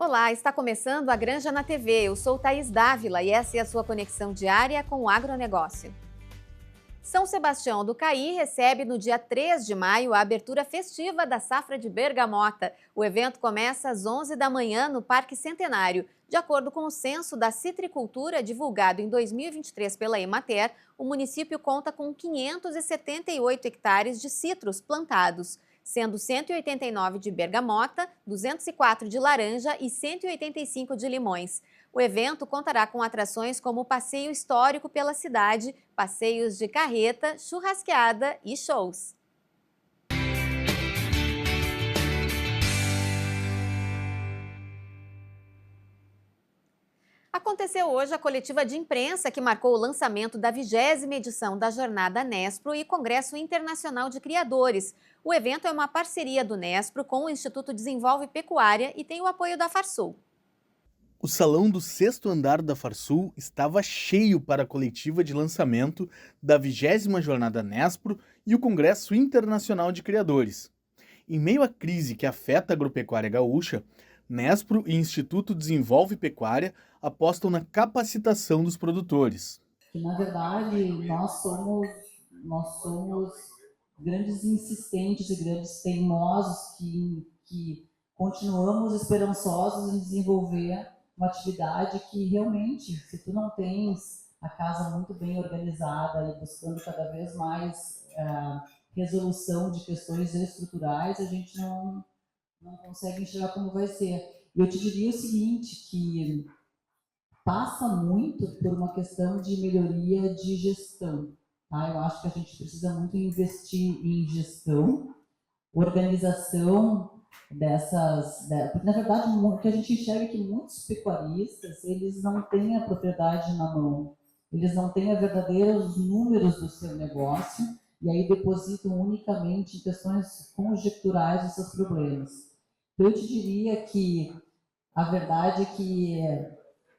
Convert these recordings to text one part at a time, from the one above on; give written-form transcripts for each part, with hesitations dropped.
Olá, está começando a Granja na TV. Eu sou Thaís Dávila e essa é a sua conexão diária com o agronegócio. São Sebastião do Caí recebe no dia 3 de maio a abertura festiva da safra de bergamota. O evento começa às 11 da manhã no Parque Centenário. De acordo com o censo da citricultura divulgado em 2023 pela Emater, o município conta com 578 hectares de citros plantados, sendo 189 de bergamota, 204 de laranja e 185 de limões. O evento contará com atrações como o passeio histórico pela cidade, passeios de carreta, churrasqueada e shows. Aconteceu hoje a coletiva de imprensa que marcou o lançamento da 20ª edição da Jornada Nespro e Congresso Internacional de Criadores. O evento é uma parceria do Nespro com o Instituto Desenvolve Pecuária e tem o apoio da Farsul. O salão do 6º andar da Farsul estava cheio para a coletiva de lançamento da 20ª Jornada Nespro e o Congresso Internacional de Criadores. Em meio à crise que afeta a agropecuária gaúcha, Nespro e Instituto Desenvolve Pecuária apostam na capacitação dos produtores. Na verdade, nós somos grandes insistentes e grandes teimosos que continuamos esperançosos em desenvolver uma atividade que realmente, se tu não tens a casa muito bem organizada e buscando cada vez mais resolução de questões estruturais, a gente não consegue enxergar como vai ser. E eu te diria o seguinte, que passa muito por uma questão de melhoria de gestão. Tá? Eu acho que a gente precisa muito investir em gestão, organização porque, na verdade, o que a gente enxerga é que muitos pecuaristas, eles não têm a propriedade na mão, eles não têm a verdadeiros números do seu negócio e aí depositam unicamente em questões conjecturais os seus problemas. Então, eu te diria que a verdade é que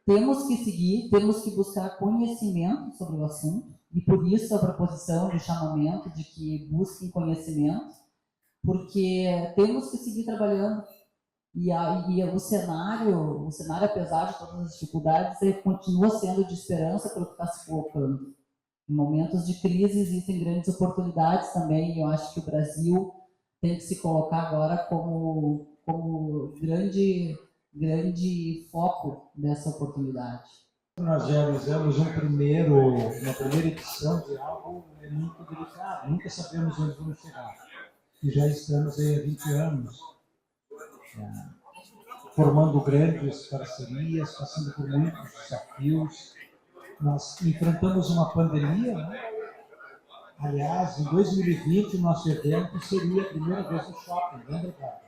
temos que seguir, temos que buscar conhecimento sobre o assunto, e por isso a proposição de chamamento de que busquem conhecimento, porque temos que seguir trabalhando. E o cenário, apesar de todas as dificuldades, ele continua sendo de esperança pelo que está se colocando. Em momentos de crise existem grandes oportunidades também, e eu acho que o Brasil tem que se colocar agora como grande foco dessa oportunidade. Nós realizamos uma primeira edição de algo muito delicado, nunca sabemos onde vamos chegar. E já estamos aí há 20 anos, formando grandes parcerias, passando por muitos desafios. Nós enfrentamos uma pandemia, né? Aliás, em 2020, o nosso evento seria a primeira vez no shopping, lembra, cara?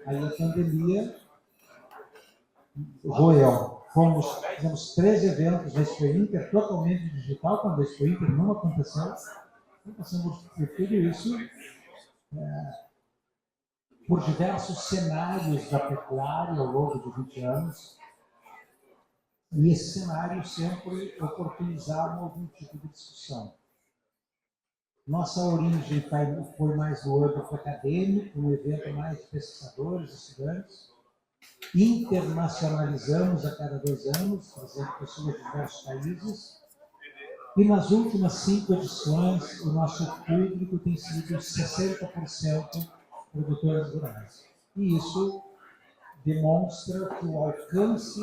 Aí a pandemia roeu. Fizemos 3 eventos da Expo Inter, totalmente digital, quando a Expo Inter não aconteceu. Então, passamos por tudo isso, por diversos cenários da pecuária ao longo de 20 anos. E esse cenário sempre oportunizava algum tipo de discussão. Nossa origem foi mais do âmbito acadêmico, um evento mais de pesquisadores, estudantes. Internacionalizamos a cada 2 anos, trazendo pessoas de diversos países. E nas últimas 5 edições, o nosso público tem sido 60% produtores rurais. E isso demonstra que o alcance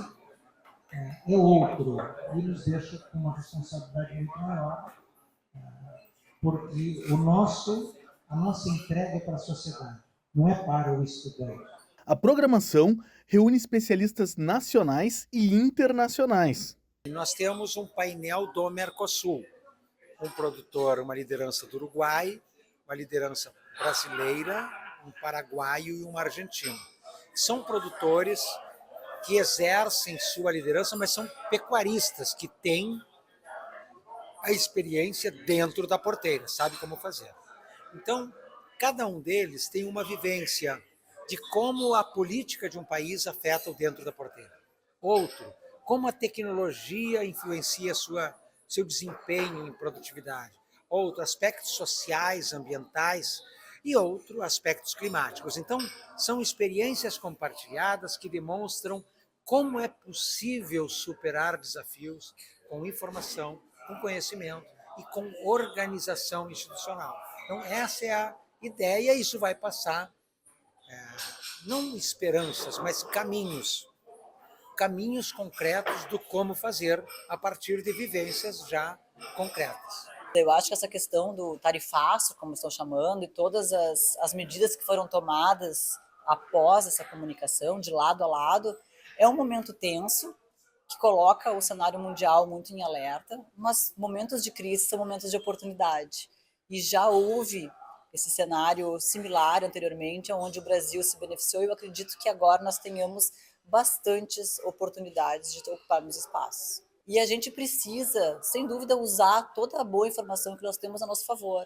é outro e nos deixa com uma responsabilidade muito maior, porque a nossa entrega é para a sociedade, não é para o estudante. A programação reúne especialistas nacionais e internacionais. Nós temos um painel do Mercosul, um produtor, uma liderança do Uruguai, uma liderança brasileira, um paraguaio e um argentino. São produtores que exercem sua liderança, mas são pecuaristas que têm a experiência dentro da porteira, sabe como fazer. Então, cada um deles tem uma vivência de como a política de um país afeta o dentro da porteira. Outro, como a tecnologia influencia seu desempenho em produtividade. Outro, aspectos sociais, ambientais, e outro, aspectos climáticos. Então, são experiências compartilhadas que demonstram como é possível superar desafios com informação, com conhecimento e com organização institucional. Então, essa é a ideia, e isso vai passar, não esperanças, mas caminhos concretos do como fazer a partir de vivências já concretas. Eu acho que essa questão do tarifaço, como estão chamando, e todas as medidas que foram tomadas após essa comunicação, de lado a lado, é um momento tenso, que coloca o cenário mundial muito em alerta, mas momentos de crise são momentos de oportunidade. E já houve esse cenário similar anteriormente, onde o Brasil se beneficiou, e eu acredito que agora nós tenhamos bastantes oportunidades de ocuparmos espaços. E a gente precisa, sem dúvida, usar toda a boa informação que nós temos a nosso favor.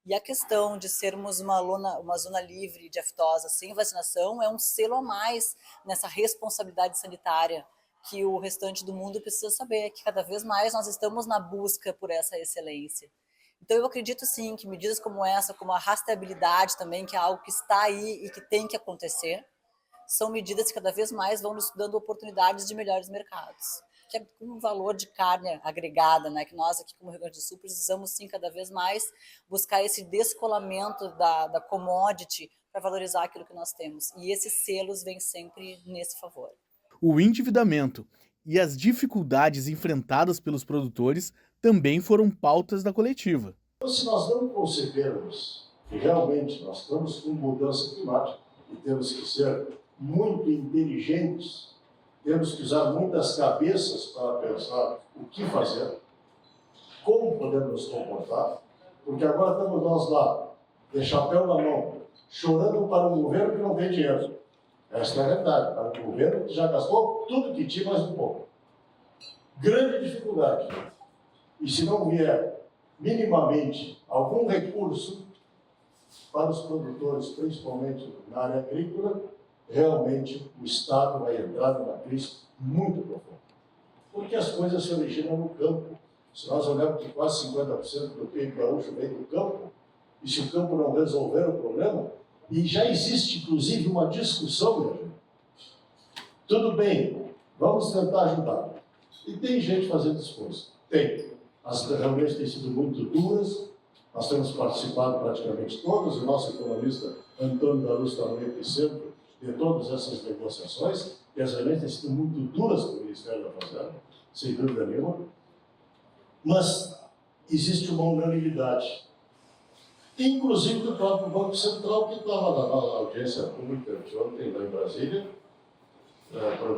E a questão de sermos uma zona livre de aftosa sem vacinação é um selo a mais nessa responsabilidade sanitária que o restante do mundo precisa saber, que cada vez mais nós estamos na busca por essa excelência. Então eu acredito sim que medidas como essa, como a rastreabilidade também, que é algo que está aí e que tem que acontecer, são medidas que cada vez mais vão nos dando oportunidades de melhores mercados. Que é um valor de carne agregada, né? Que nós aqui como Rio Grande do Sul precisamos sim cada vez mais buscar esse descolamento da commodity para valorizar aquilo que nós temos. E esses selos vêm sempre nesse favor. O endividamento e as dificuldades enfrentadas pelos produtores também foram pautas da coletiva. Então, se nós não concebermos que realmente nós estamos com mudança climática e temos que ser muito inteligentes, temos que usar muitas cabeças para pensar o que fazer, como podemos nos comportar, porque agora estamos nós lá, de chapéu na mão, chorando para um governo que não tem dinheiro. Esta é a verdade, para um governo que já gastou tudo que tinha, mais um pouco. Grande dificuldade. E se não vier minimamente algum recurso para os produtores, principalmente na área agrícola, realmente o Estado vai entrar numa crise muito profunda. Porque as coisas se originam no campo. Se nós olharmos que quase 50% do PIB gaúcho vem do campo, e se o campo não resolver o problema, e já existe inclusive uma discussão, minha gente. Tudo bem, vamos tentar ajudar. E tem gente fazendo esforço. Tem. As reuniões têm sido muito duras, nós temos participado praticamente todas, o nosso economista Antônio da Luz está no epicentro de todas essas negociações, e as reuniões têm sido muito duras com o Ministério da Fazenda, sem dúvida nenhuma, mas existe uma unanimidade, inclusive do próprio Banco Central, que estava na audiência pública de ontem lá em Brasília,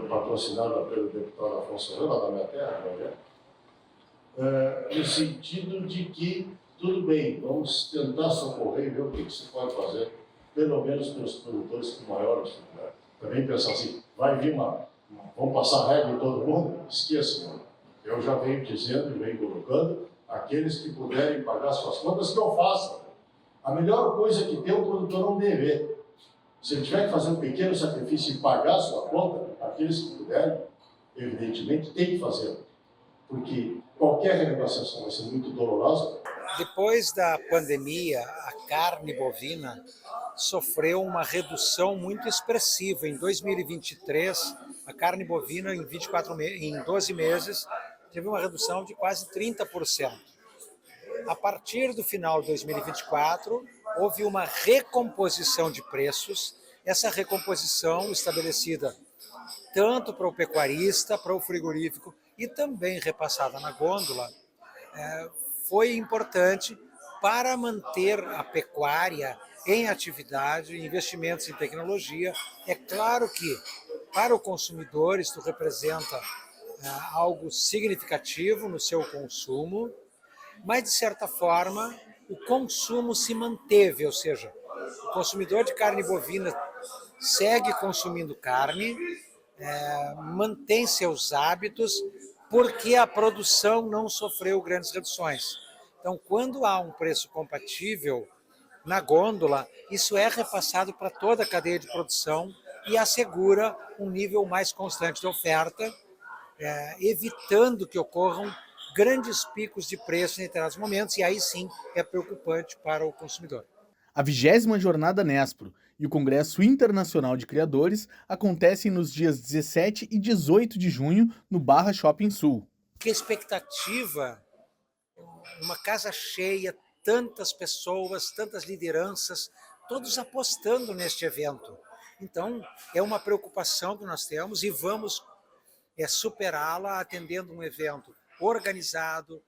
patrocinada pelo deputado Afonso Herrera, lá da minha terra, no sentido de que, tudo bem, vamos tentar socorrer e ver o que se pode fazer, pelo menos pelos produtores com maior dificuldade. Também pensar assim, vai vir vamos passar regra em todo mundo? Esqueça, mano. Eu já venho dizendo e venho colocando, aqueles que puderem pagar suas contas, que eu faça. A melhor coisa que tem o produtor não dever. Se ele tiver que fazer um pequeno sacrifício e pagar a sua conta, aqueles que puderem, evidentemente, tem que fazer. Porque qualquer renegociação vai ser muito dolorosa. Depois da pandemia, a carne bovina sofreu uma redução muito expressiva. Em 2023, a carne bovina em 12 meses teve uma redução de quase 30%. A partir do final de 2024, houve uma recomposição de preços. Essa recomposição estabelecida tanto para o pecuarista, para o frigorífico e também repassada na gôndola, foi importante para manter a pecuária em atividade, investimentos em tecnologia. É claro que, para o consumidor, isso representa algo significativo no seu consumo, mas, de certa forma, o consumo se manteve, ou seja, o consumidor de carne bovina segue consumindo carne, mantém seus hábitos, porque a produção não sofreu grandes reduções. Então, quando há um preço compatível na gôndola, isso é repassado para toda a cadeia de produção e assegura um nível mais constante de oferta, evitando que ocorram grandes picos de preço em determinados momentos, e aí sim é preocupante para o consumidor. A 20ª Jornada Nespro e o Congresso Internacional de Criadores acontecem nos dias 17 e 18 de junho no Barra Shopping Sul. Que expectativa, uma casa cheia, tantas pessoas, tantas lideranças, todos apostando neste evento. Então, é uma preocupação que nós temos e vamos superá-la atendendo um evento organizado,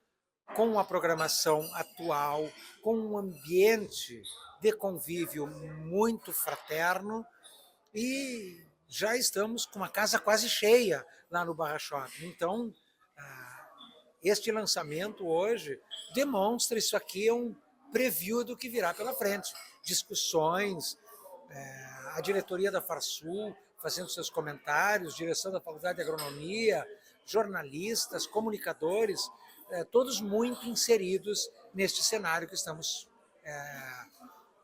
com uma programação atual, com um ambiente de convívio muito fraterno e já estamos com uma casa quase cheia lá no Barra Shopping. Então, este lançamento hoje demonstra isso aqui, é um preview do que virá pela frente. Discussões, a diretoria da Farsul fazendo seus comentários, direção da Faculdade de Agronomia, jornalistas, comunicadores, todos muito inseridos neste cenário que estamos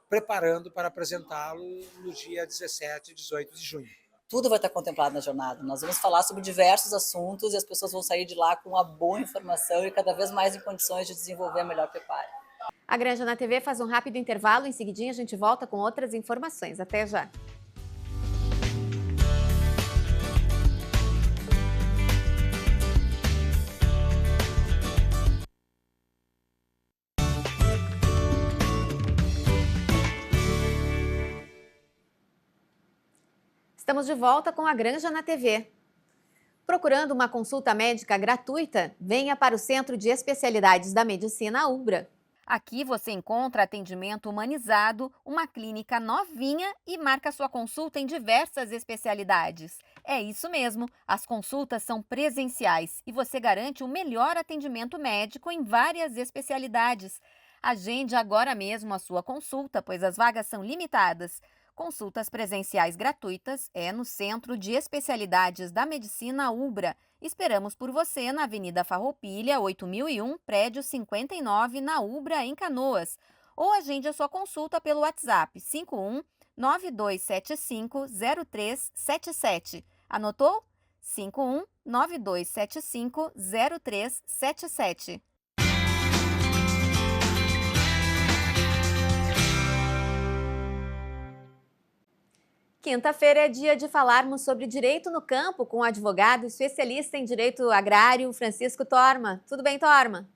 preparando para apresentá-lo no dia 17 e 18 de junho. Tudo vai estar contemplado na jornada. Nós vamos falar sobre diversos assuntos e as pessoas vão sair de lá com uma boa informação e cada vez mais em condições de desenvolver a melhor pecuária. A Granja na TV faz um rápido intervalo, em seguidinho a gente volta com outras informações. Até já! Estamos de volta com a Granja na TV. Procurando uma consulta médica gratuita? Venha para o Centro de Especialidades da Medicina Ubra. Aqui você encontra atendimento humanizado, uma clínica novinha e marca sua consulta em diversas especialidades. É isso mesmo, as consultas são presenciais e você garante o melhor atendimento médico em várias especialidades. Agende agora mesmo a sua consulta, pois as vagas são limitadas. Consultas presenciais gratuitas é no Centro de Especialidades da Medicina Ubra. Esperamos por você na Avenida Farroupilha, 8001, prédio 59, na Ubra, em Canoas. Ou agende a sua consulta pelo WhatsApp 51 9275 0377. Anotou? 51 9275 0377. Quinta-feira é dia de falarmos sobre direito no campo com o advogado especialista em direito agrário, Francisco Torma. Tudo bem, Torma?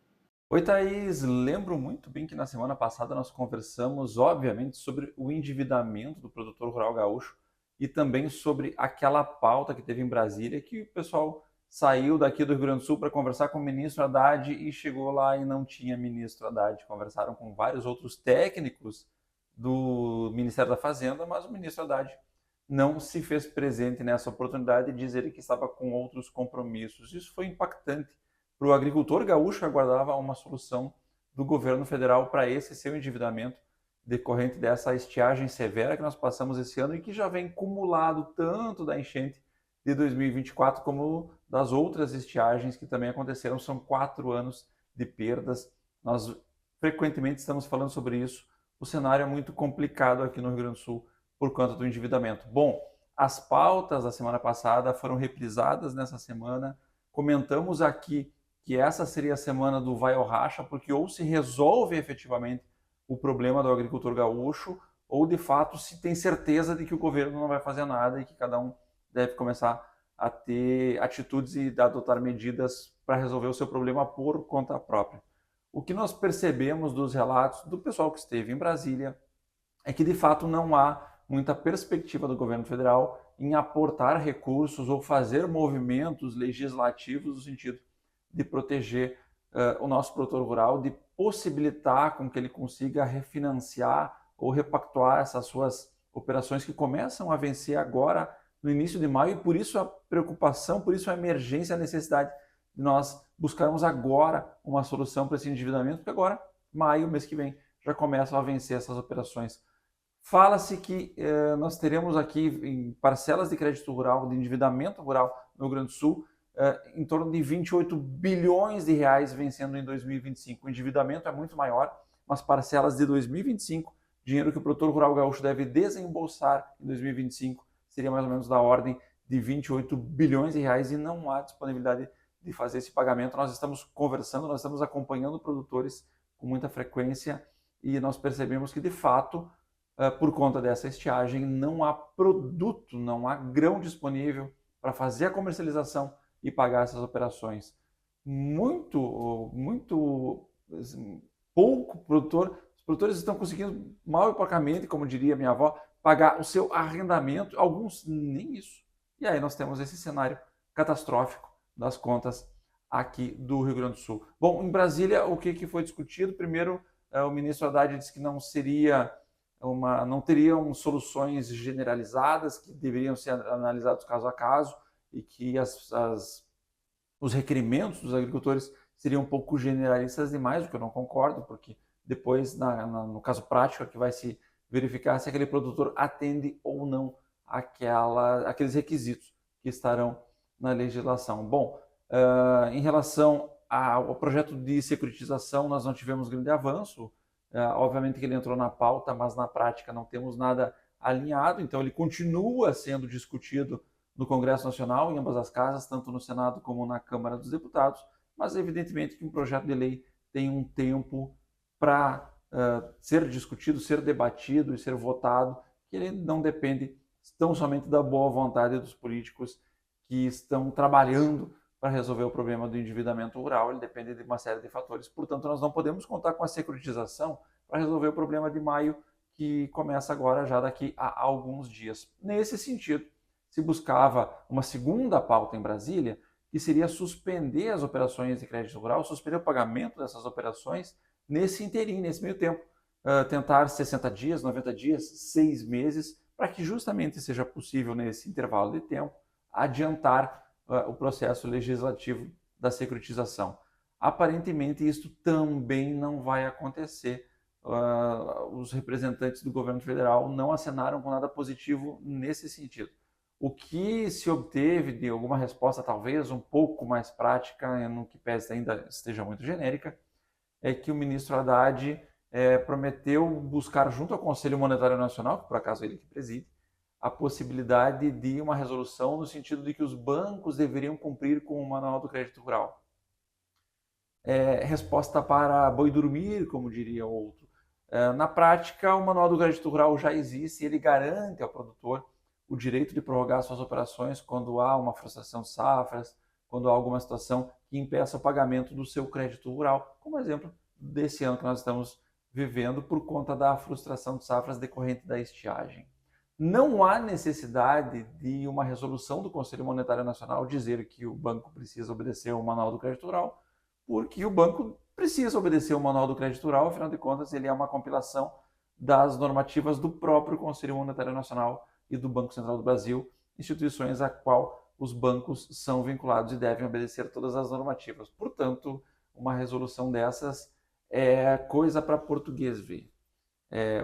Oi, Thaís. Lembro muito bem que na semana passada nós conversamos, obviamente, sobre o endividamento do produtor rural gaúcho e também sobre aquela pauta que teve em Brasília, que o pessoal saiu daqui do Rio Grande do Sul para conversar com o ministro Haddad e chegou lá e não tinha ministro Haddad. Conversaram com vários outros técnicos do Ministério da Fazenda, mas o ministro Haddad não se fez presente nessa oportunidade de dizer que estava com outros compromissos. Isso foi impactante para o agricultor gaúcho que aguardava uma solução do governo federal para esse seu endividamento decorrente dessa estiagem severa que nós passamos esse ano e que já vem acumulado tanto da enchente de 2024 como das outras estiagens que também aconteceram. São 4 anos de perdas. Nós frequentemente estamos falando sobre isso. O cenário é muito complicado aqui no Rio Grande do Sul por conta do endividamento. Bom, as pautas da semana passada foram reprisadas nessa semana. Comentamos aqui que essa seria a semana do vai ou racha, porque ou se resolve efetivamente o problema do agricultor gaúcho, ou de fato se tem certeza de que o governo não vai fazer nada e que cada um deve começar a ter atitudes e adotar medidas para resolver o seu problema por conta própria. O que nós percebemos dos relatos do pessoal que esteve em Brasília é que de fato não há muita perspectiva do governo federal em aportar recursos ou fazer movimentos legislativos no sentido de proteger o nosso produtor rural, de possibilitar com que ele consiga refinanciar ou repactuar essas suas operações que começam a vencer agora no início de maio, e por isso a preocupação, por isso a emergência, a necessidade de nós buscarmos agora uma solução para esse endividamento, porque agora, maio, mês que vem, já começam a vencer essas operações. Fala-se que nós teremos aqui em parcelas de crédito rural, de endividamento rural no Rio Grande do Sul, em torno de 28 bilhões de reais vencendo em 2025. O endividamento é muito maior, mas parcelas de 2025, dinheiro que o produtor rural gaúcho deve desembolsar em 2025, seria mais ou menos da ordem de 28 bilhões de reais e não há disponibilidade de fazer esse pagamento. Nós estamos conversando, nós estamos acompanhando produtores com muita frequência e nós percebemos que, de fato, por conta dessa estiagem, não há produto, não há grão disponível para fazer a comercialização e pagar essas operações. Muito assim, pouco produtor, os produtores estão conseguindo mal e porcamente, como diria minha avó, pagar o seu arrendamento, alguns nem isso. E aí nós temos esse cenário catastrófico das contas aqui do Rio Grande do Sul. Bom, em Brasília, o que foi discutido? Primeiro, o ministro Haddad disse que não teriam soluções generalizadas, que deveriam ser analisados caso a caso e que os requerimentos dos agricultores seriam um pouco generalistas demais, o que eu não concordo, porque depois, no caso prático, é que vai se verificar se aquele produtor atende ou não aqueles requisitos que estarão na legislação. Bom, em relação ao projeto de securitização, nós não tivemos grande avanço. Obviamente que ele entrou na pauta, mas na prática não temos nada alinhado, então ele continua sendo discutido no Congresso Nacional, em ambas as casas, tanto no Senado como na Câmara dos Deputados, mas evidentemente que um projeto de lei tem um tempo para ser discutido, ser debatido e ser votado, que ele não depende tão somente da boa vontade dos políticos que estão trabalhando para resolver o problema do endividamento rural, ele depende de uma série de fatores. Portanto, nós não podemos contar com a securitização para resolver o problema de maio, que começa agora, já daqui a alguns dias. Nesse sentido, se buscava uma segunda pauta em Brasília, que seria suspender as operações de crédito rural, suspender o pagamento dessas operações nesse interim, nesse meio tempo. Tentar 60 dias, 90 dias, 6 meses, para que justamente seja possível, nesse intervalo de tempo, adiantar o processo legislativo da securitização. Aparentemente, isso também não vai acontecer. Os representantes do governo federal não acenaram com nada positivo nesse sentido. O que se obteve de alguma resposta, talvez um pouco mais prática, no que pese ainda esteja muito genérica, é que o ministro Haddad prometeu buscar junto ao Conselho Monetário Nacional, que por acaso é ele que preside, a possibilidade de uma resolução no sentido de que os bancos deveriam cumprir com o Manual do Crédito Rural. Resposta para boi dormir, como diria outro. Na prática, o Manual do Crédito Rural já existe e ele garante ao produtor o direito de prorrogar suas operações quando há uma frustração de safras, quando há alguma situação que impeça o pagamento do seu crédito rural, como exemplo desse ano que nós estamos vivendo por conta da frustração de safras decorrente da estiagem. Não há necessidade de uma resolução do Conselho Monetário Nacional dizer que o banco precisa obedecer ao Manual do Crédito Rural, porque o banco precisa obedecer ao Manual do Crédito Rural, afinal de contas ele é uma compilação das normativas do próprio Conselho Monetário Nacional e do Banco Central do Brasil, instituições a qual os bancos são vinculados e devem obedecer todas as normativas. Portanto, uma resolução dessas é coisa para português ver,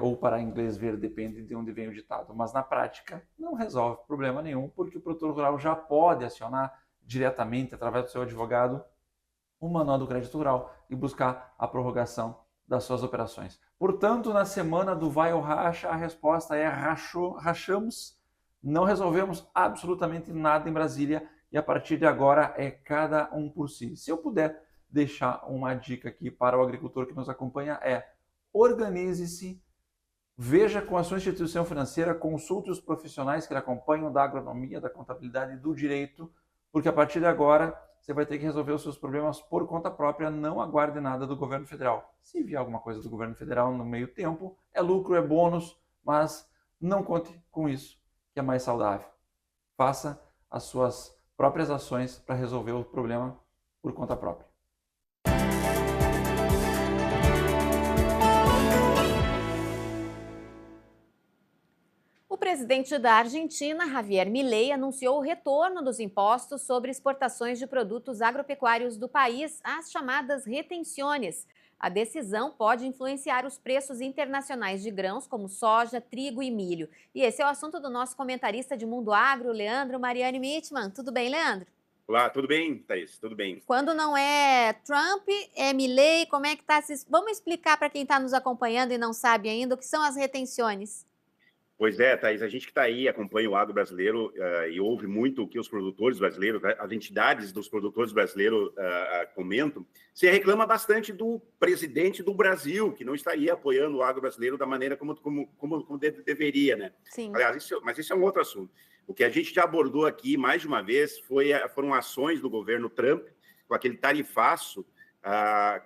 ou para inglês ver, depende de onde vem o ditado. Mas na prática não resolve problema nenhum, porque o produtor rural já pode acionar diretamente, através do seu advogado, o Manual do Crédito Rural e buscar a prorrogação das suas operações. Portanto, na semana do vai ou racha, a resposta é rachamos, não resolvemos absolutamente nada em Brasília e a partir de agora é cada um por si. Se eu puder deixar uma dica aqui para o agricultor que nos acompanha organize-se, veja com a sua instituição financeira, consulte os profissionais que lhe acompanham da agronomia, da contabilidade e do direito, porque a partir de agora você vai ter que resolver os seus problemas por conta própria, não aguarde nada do governo federal. Se vier alguma coisa do governo federal no meio tempo, é lucro, é bônus, mas não conte com isso, que é mais saudável. Faça as suas próprias ações para resolver o problema por conta própria. O presidente da Argentina, Javier Milei, anunciou o retorno dos impostos sobre exportações de produtos agropecuários do país, as chamadas retenções. A decisão pode influenciar os preços internacionais de grãos como soja, trigo e milho. E esse é o assunto do nosso comentarista de Mundo Agro, Leandro Mariani Mitman. Tudo bem, Leandro? Olá, tudo bem, Thaís? Tudo bem. Quando não é Trump, é Milei, como é que está? Vamos explicar para quem está nos acompanhando e não sabe ainda o que são as retenções. Pois é, Thaís, a gente que está aí, acompanha o agro brasileiro e ouve muito o que os produtores brasileiros, as entidades dos produtores brasileiros comentam, você reclama bastante do presidente do Brasil, que não está aí apoiando o agro brasileiro da maneira como deveria, né? Sim. Aliás, mas isso é um outro assunto. O que a gente já abordou aqui mais de uma vez foram ações do governo Trump, com aquele tarifaço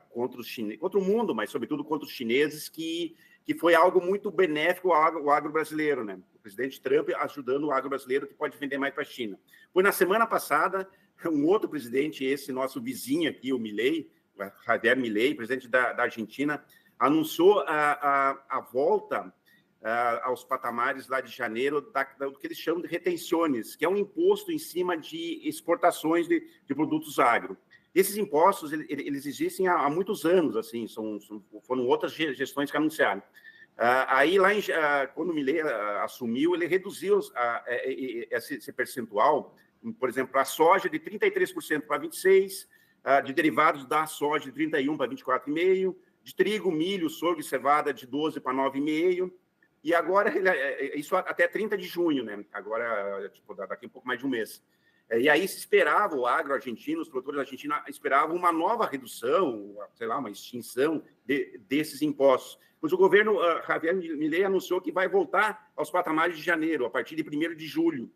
contra o mundo, mas sobretudo contra os chineses, que foi algo muito benéfico ao agro brasileiro, né? O presidente Trump ajudando o agro brasileiro que pode vender mais para a China. Foi na semana passada, um outro presidente, esse nosso vizinho aqui, o Milei, Javier Milei, presidente da Argentina, anunciou a volta aos patamares lá de janeiro do que eles chamam de retenções, que é um imposto em cima de exportações de produtos agro. Esses impostos, eles existem há muitos anos, assim, foram outras gestões que anunciaram. Aí, quando o Milei assumiu, ele reduziu esse percentual, por exemplo, a soja de 33% para 26%, de derivados da soja de 31% para 24,5%, de trigo, milho, sorgo e cevada de 12% para 9,5%, e agora, isso até 30 de junho, né? Agora, tipo, daqui a um pouco mais de um mês. E aí se esperava, o agro argentino, os produtores argentinos esperavam uma nova redução, sei lá, uma extinção desses impostos. Pois o governo Javier Milei anunciou que vai voltar aos patamares de janeiro, a partir de 1º de julho.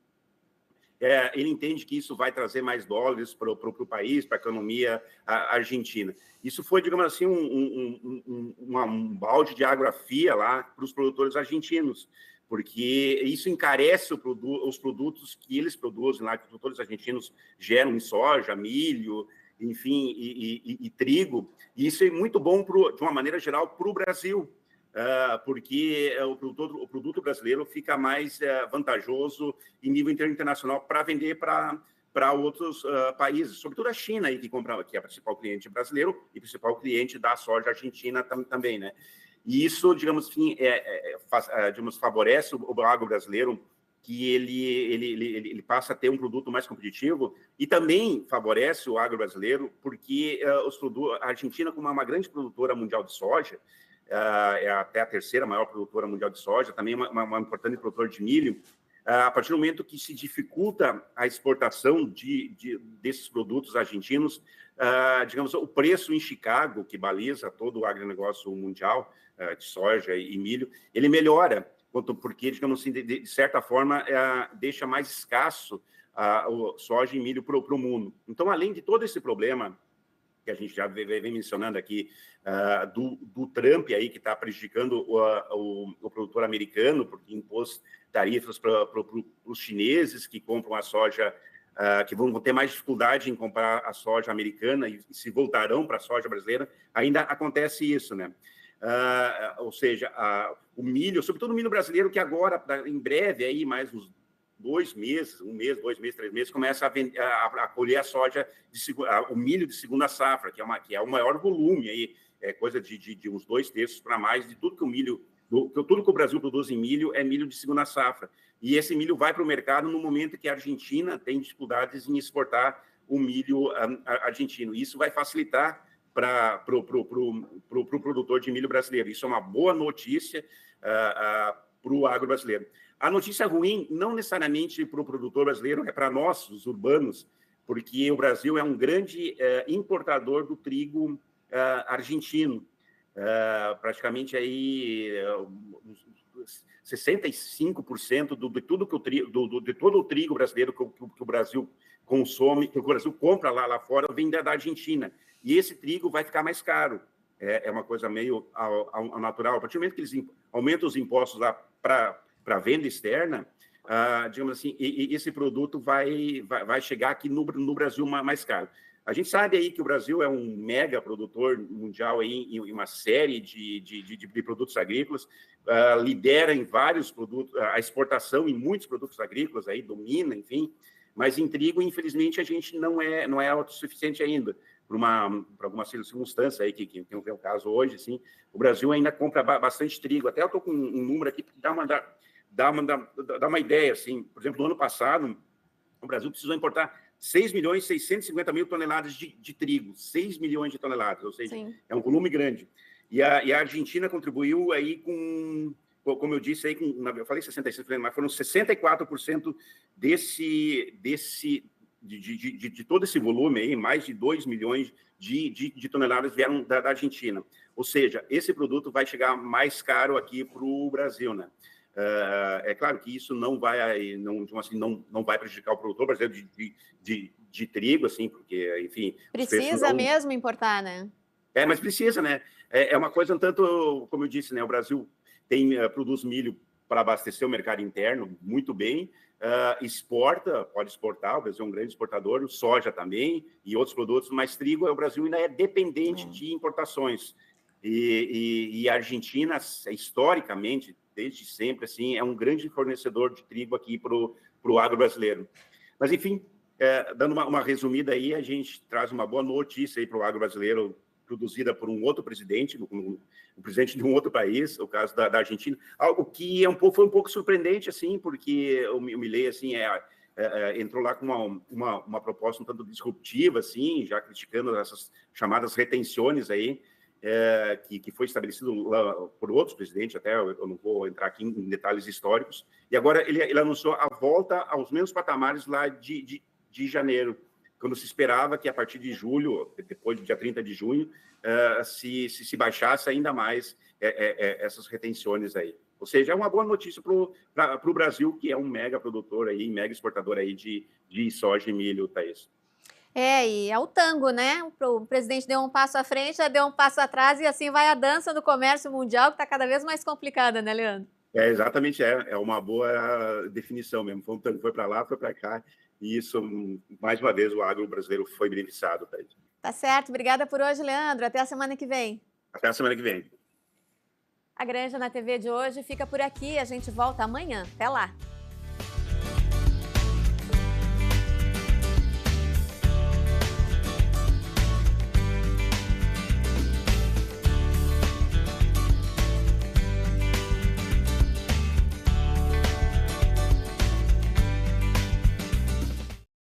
Ele entende que isso vai trazer mais dólares para o país, para a economia argentina. Isso foi, digamos assim, um balde de água fria lá para os produtores argentinos, porque isso encarece os produtos que eles produzem lá, que os produtores argentinos geram em soja, milho, enfim, e trigo. E isso é muito bom, de uma maneira geral, para o Brasil, porque o produto brasileiro fica mais vantajoso em nível internacional para vender para outros países, sobretudo a China, aí, que é o principal cliente brasileiro e principal cliente da soja argentina também, né? E isso, digamos assim, favorece o agro brasileiro, que ele passa a ter um produto mais competitivo, e também favorece o agro brasileiro, porque a Argentina, como é uma grande produtora mundial de soja, é até a terceira maior produtora mundial de soja, também uma importante produtora de milho, a partir do momento que se dificulta a exportação desses produtos argentinos, digamos, o preço em Chicago, que baliza todo o agronegócio mundial de soja e milho, ele melhora, porque, digamos assim, de certa forma, deixa mais escasso o soja e milho para o mundo. Então, além de todo esse problema que a gente já vem mencionando aqui, do Trump aí, que está prejudicando o produtor americano, porque impôs tarifas para os chineses que compram a soja, que vão ter mais dificuldade em comprar a soja americana e se voltarão para a soja brasileira, ainda acontece isso, né? Ou seja, o milho, sobretudo o milho brasileiro, que agora, em breve, aí, mais uns 2 meses, 1 mês, 2 meses, 3 meses, começa a colher a soja, o milho de segunda safra, que é o maior volume, aí, coisa de uns 2/3 para mais de tudo que o milho, tudo que o Brasil produz em milho é milho de segunda safra. E esse milho vai para o mercado no momento que a Argentina tem dificuldades em exportar o milho argentino. Isso vai facilitar para o produtor de milho brasileiro. Isso é uma boa notícia para o agro brasileiro. A notícia ruim, não necessariamente para o produtor brasileiro, é para nós, os urbanos, porque o Brasil é um grande importador do trigo argentino. Praticamente aí 65% de todo o trigo brasileiro que o Brasil consome, que o Brasil compra lá fora, vem da Argentina. E esse trigo vai ficar mais caro. É uma coisa meio ao natural. A partir do momento que eles aumentam os impostos lá para a venda externa, digamos assim, esse produto vai chegar aqui no Brasil mais caro. A gente sabe aí que o Brasil é um mega produtor mundial aí em uma série de produtos agrícolas, lidera em vários produtos, a exportação em muitos produtos agrícolas, aí domina, enfim, mas em trigo, infelizmente, a gente não é autossuficiente ainda, por alguma circunstância aí, que tem o caso hoje, assim, o Brasil ainda compra bastante trigo. Até eu estou com um número aqui que dá uma ideia, assim. Por exemplo, no ano passado, o Brasil precisou importar 6.650.000 toneladas de trigo, 6 milhões de toneladas, ou seja, Sim. É um volume grande. E a Argentina contribuiu aí com como eu disse aí, eu falei 66%, mas foram 64% de todo esse volume aí, mais de 2 milhões de toneladas vieram da Argentina. Ou seja, esse produto vai chegar mais caro aqui para o Brasil, né? É claro que isso não vai prejudicar o produtor brasileiro de trigo, assim, porque, enfim... Precisa mesmo importar, né? Mas precisa, né? É uma coisa, um tanto, como eu disse, né? O Brasil produz milho para abastecer o mercado interno muito bem, pode exportar, o Brasil é um grande exportador, o soja também e outros produtos, mas trigo, o Brasil ainda é dependente de importações. E a Argentina, historicamente, desde sempre, assim, é um grande fornecedor de trigo aqui para o agro brasileiro. Mas, enfim, dando uma resumida aí, a gente traz uma boa notícia aí para o agro brasileiro, produzida por um outro presidente, o presidente de um outro país, o caso da Argentina, algo que foi um pouco surpreendente, assim, porque o Milei, assim, entrou lá com uma proposta um tanto disruptiva, assim, já criticando essas chamadas retenções aí, que foi estabelecido lá por outros presidentes, até eu não vou entrar aqui em detalhes históricos, e agora ele anunciou a volta aos mesmos patamares lá de janeiro, quando se esperava que a partir de julho, depois do dia 30 de junho, se baixasse ainda mais essas retenções aí. Ou seja, é uma boa notícia para o Brasil, que é um mega produtor aí, mega exportador aí de soja e milho, Thaís. E é o tango, né? O presidente deu um passo à frente, já deu um passo atrás, e assim vai a dança do comércio mundial, que está cada vez mais complicada, né, Leandro? Exatamente, é uma boa definição mesmo. Foi para lá, foi para cá, e isso, mais uma vez, o agro brasileiro foi beneficiado. Tá certo, obrigada por hoje, Leandro. Até a semana que vem. Até a semana que vem. A Granja na TV de hoje fica por aqui, a gente volta amanhã. Até lá!